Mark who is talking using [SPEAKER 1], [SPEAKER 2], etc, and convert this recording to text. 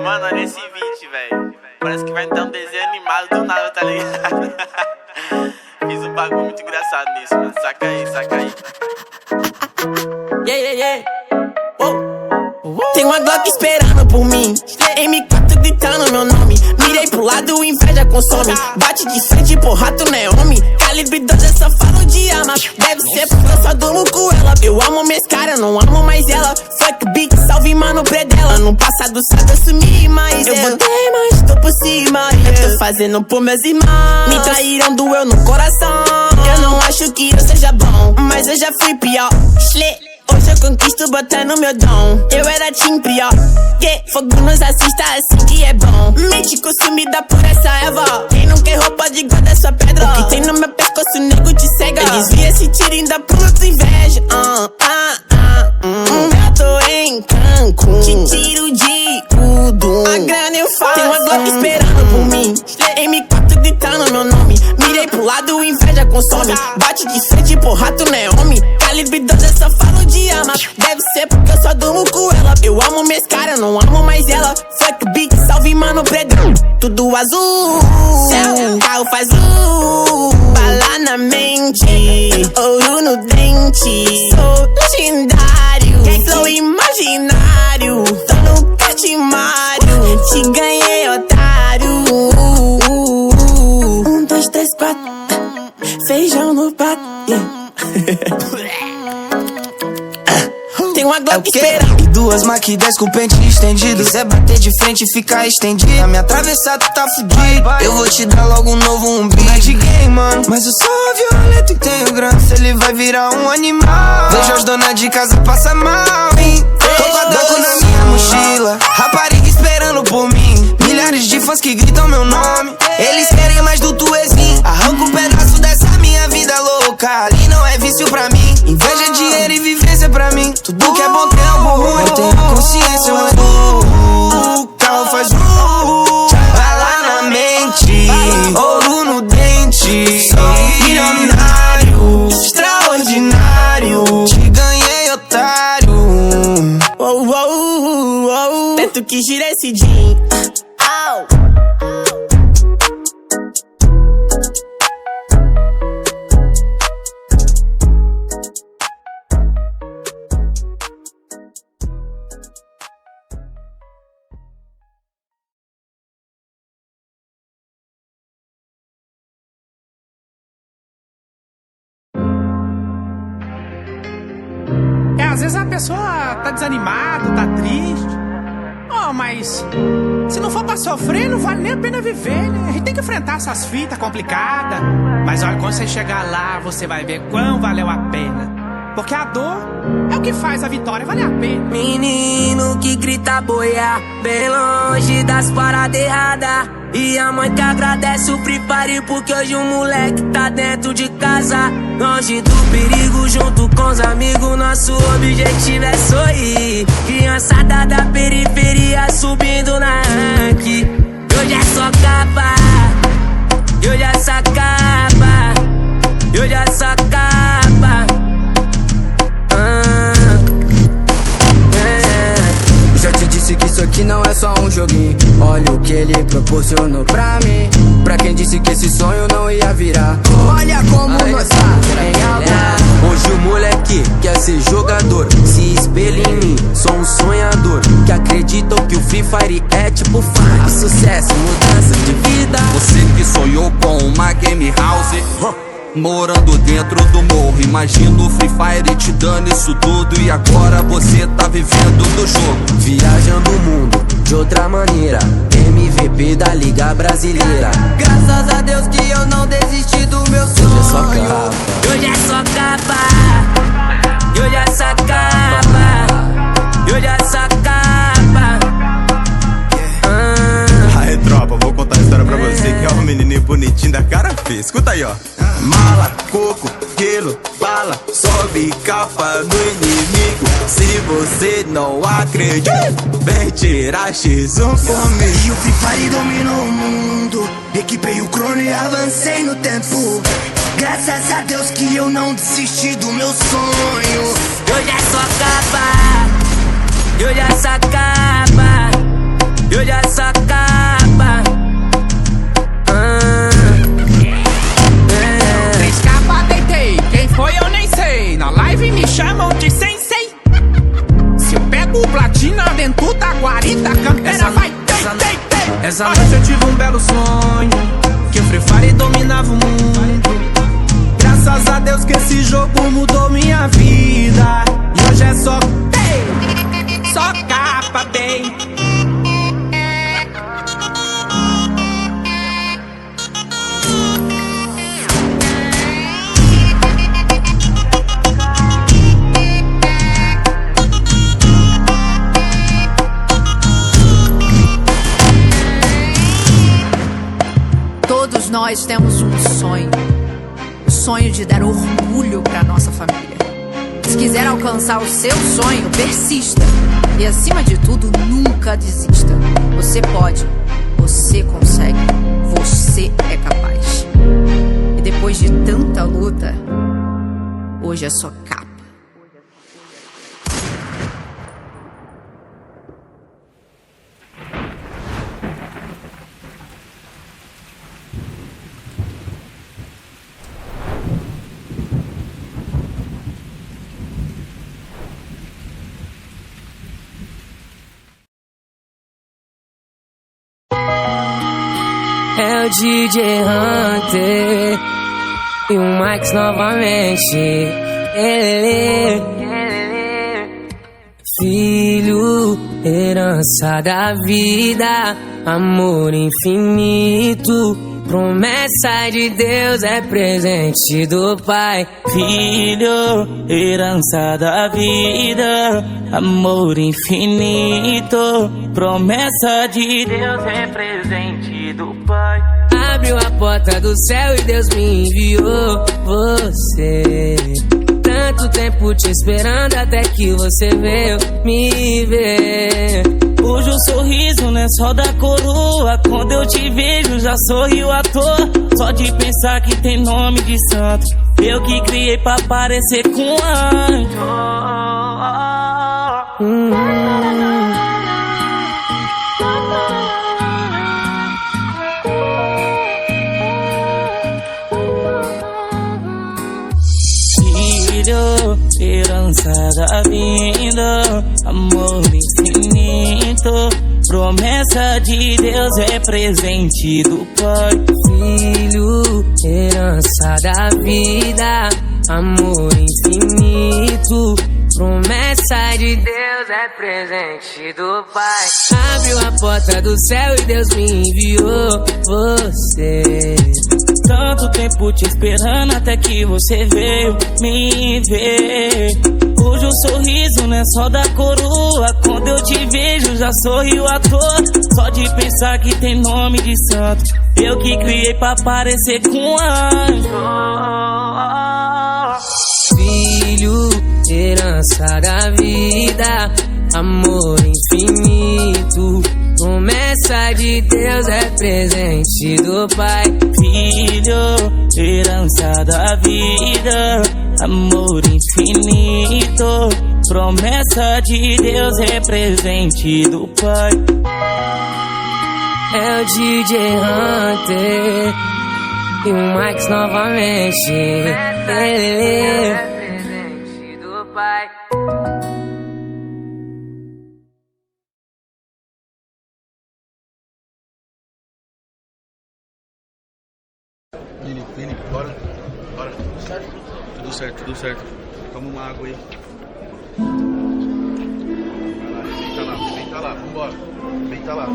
[SPEAKER 1] Mano, olha esse beat, velho. Parece que vai dar um desenho animado do nada, tá ligado? Fiz um bagulho muito engraçado nisso, mano. Saca aí, saca aí.
[SPEAKER 2] Yeah, yeah, yeah. Tem uma Glock esperando por mim, M4 gritando meu nome. Mirei pro lado, inveja consome. Bate de frente, porra, tu não é homem. Calibre 12, eu só falo de arma. Deve ser porque eu só durmo com ela. Eu amo minhas caras, não amo mais ela. Fuck beat, salve mano predela. No passado sabe eu sumi, mas eu voltei, mas tô por cima. Eu tô fazendo por meus irmãos. Me traíram, doeu no coração. Eu não acho que eu seja bom, mas eu já fui pior. Hoje eu conquisto botando meu dom. Eu era team pior. Fogo nos assista assim que é bom. Mente consumida por essa erva. Quem não quer roupa de guarda sua pedra. O que tem no meu pescoço, nego te cega. Desvia esse tiro e ainda pula tua inveja. Eu tô em Cancún, te tiro de tudo. A grana eu faço. Tem uma Glock esperando por mim, M4 gritando meu nome. Mirei pro lado, inveja consome. Bate de frente, porra, tu não é homem. Calibre 12, eu só falo de arma. Deve ser porque eu só durmo com ela. Eu amo minhas caras, não amo mais ela. Fuck beat, salve mano predão. Tudo azul, céu, carro faz bala na mente, ouro no dente. Sou legendário, flow imaginário. Tô no catimário, te ganhei, otário. 1, 2, 3, 4, feijão no prato. Tem uma Glock esperando.
[SPEAKER 3] E duas Mac 10 com o pente estendido. Se é bater de frente e ficar estendido, a minha atravessar tu tá fudido. Eu vou te dar logo um novo umbigo. Não é de game, mano, mas eu sou violento e tenho grana. Se ele vai virar um animal. Vejo as donas de casa passar mal, hein? Tô com a Glock na minha mochila, rapariga esperando por mim. Milhares de fãs que gritam meu nome. Eles querem mais do tuezinho. Arranca um pedaço dessa minha vida louca. Ali não é vício pra mim. Inveja, dinheiro e vivência pra mim. Tudo que é bom tem algo ruim. Eu tenho consciência, mas o carro faz bala na mente, ouro no dente. Sou milionário, extraordinário. Te ganhei, otário.
[SPEAKER 2] Tanto que gira esse jean.
[SPEAKER 4] Às vezes a pessoa tá desanimada, tá triste. Mas se não for pra sofrer, não vale nem a pena viver, né? A gente tem que enfrentar essas fitas complicadas. Mas olha, quando você chegar lá, você vai ver quão valeu a pena. Porque a dor é o que faz a vitória valer a pena.
[SPEAKER 5] Menino que grita boiar, bem longe das paradas erradas. E a mãe que agradece o Free Fire, porque hoje o moleque tá dentro de casa. Longe do perigo, junto com os amigos, nosso objetivo é sorrir. Criançada da periferia subindo na rank. Hoje é só capa, hoje é só capa, hoje é só capa.
[SPEAKER 6] Já te disse que isso aqui não é só um joguinho. Olha o que ele proporcionou pra mim. Pra quem disse que esse sonho não ia virar, olha como nós tá em alta.
[SPEAKER 7] Hoje o moleque quer ser jogador, se espelha em mim, sou um sonhador. Que acreditam que o Free Fire é tipo funk, sucesso, mudança de vida. Você que sonhou com uma game house, morando dentro do morro, imagina o Free Fire te dando isso tudo. E agora você tá vivendo do jogo,
[SPEAKER 6] viajando o mundo de outra maneira, MVP da Liga Brasileira.
[SPEAKER 5] Graças a Deus que eu não desisti do meu sonho. Hoje é só capa, hoje é só capa, hoje é só capa.
[SPEAKER 8] Aí tropa, vou contar a história pra você, que é um menininho bonitinho da cara feia. Escuta aí, ó. Mala, coco, quilo, bala, sobe capa no inimigo. Se você não acredita, vem tirar X1 comigo.
[SPEAKER 9] E o Free Fire dominou o mundo. Equipei o crono e avancei no tempo. Graças a Deus que eu não desisti do meu sonho.
[SPEAKER 5] Hoje é só capa, hoje é só capa, e hoje é só capa.
[SPEAKER 4] 3 capas deitei, quem foi eu nem sei. Na live me chamam de sensei. Se eu pego platina dentro da guarita, campeira vai dei.
[SPEAKER 6] Essa noite eu tive um belo sonho, que o Free Fire dominava o mundo. Graças a Deus que esse jogo mudou minha vida. E hoje é só
[SPEAKER 4] capa, bem.
[SPEAKER 10] Todos nós temos um sonho. O sonho de dar orgulho pra nossa família. Se quiser alcançar o seu sonho, persista. E acima de tudo, nunca desista. Você pode, você consegue, você é capaz. E depois de tanta luta, hoje é só capa.
[SPEAKER 5] É o DJ Hunter e o Max novamente. Ele, filho, herança da vida, amor infinito, promessa de Deus, é presente do Pai.
[SPEAKER 11] Filho, herança da vida, amor infinito, promessa de Deus, é presente do Pai.
[SPEAKER 5] Abriu a porta do céu e Deus me enviou você. Tanto tempo te esperando até que você veio me ver.
[SPEAKER 11] Hoje o sorriso não é só da coroa, quando eu te vejo já sorrio à toa. Só de pensar que tem nome de santo, eu que criei pra parecer com um anjo. Filho, herança da vida, amor infinito, promessa de Deus, é presente do Pai.
[SPEAKER 5] Filho, herança da vida, amor infinito, promessa de Deus, é presente do Pai. Abriu a porta do céu e Deus me enviou você.
[SPEAKER 11] Tanto tempo te esperando até que você veio me ver. Hoje o sorriso não é só da coroa, quando eu te vejo já sorrio à toa. Só de pensar que tem nome de santo, eu que criei pra parecer com um anjo.
[SPEAKER 5] Filho, herança da vida, amor infinito, promessa de Deus, é presente do Pai.
[SPEAKER 11] Filho, herança da vida, amor infinito, promessa de Deus, é presente do Pai.
[SPEAKER 5] É o DJ Hunter e o Max novamente. Ele é presente do Pai.
[SPEAKER 8] Felipe, bora. Tudo certo. Toma uma água aí. Vai lá, vambora. Vem tá lá.